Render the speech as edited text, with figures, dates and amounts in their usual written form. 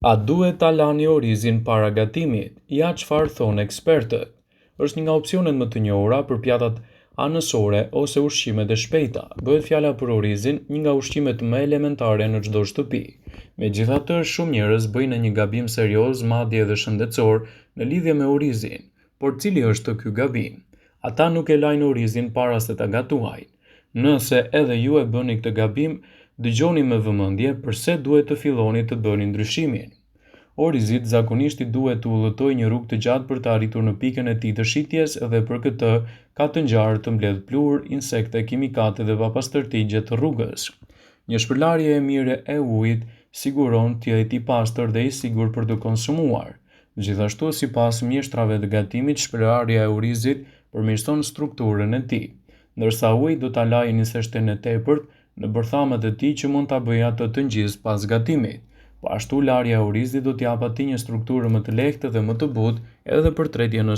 A duhet ta lani orizin para gatimit? Ja çfarë thonë ekspertët. Është një nga opsionet më të njohura për pjatat anësore ose ushqimet e shpejta. Bëhet fjala për orizin, një nga ushqimet më elementare në çdo shtëpi. Megjithatë, shumë njerëz bëjnë një gabim serioz, madje edhe shëndetësor, në lidhje me orizin. Por cili është ky gabim? Ata nuk e lajnë orizin para se ta gatuajnë. Nëse edhe ju e bëni këtë gabim, dëgjoni me vëmendje pse duhet të filloni të bëni ndryshimin. Orizit zakonisht I duhet të udhëtojë një rrugë të gjatë për të arritur në pikën e tij të shitjes dhe për këtë ka të ngjarë të mbledh pluhur, insekte, kimikate dhe papastërti gjatë rrugës. Një shpërlarje e mirë e ujit siguron të jetë I pastër dhe I sigurt për të konsumuar. Gjithashtu, sipas mjeshtrave të gatimit, shpërlarja e orizit përmirëson strukturën e tij, ndërsa uji do ta lajë nisështen e tepërt në bërthamet e tij që mund ta bëjë atë të ngjisë pas gatimit. Po ashtu larja e orizit do t'i jap atij një strukturë më të lehtë dhe më të butë edhe për tretjen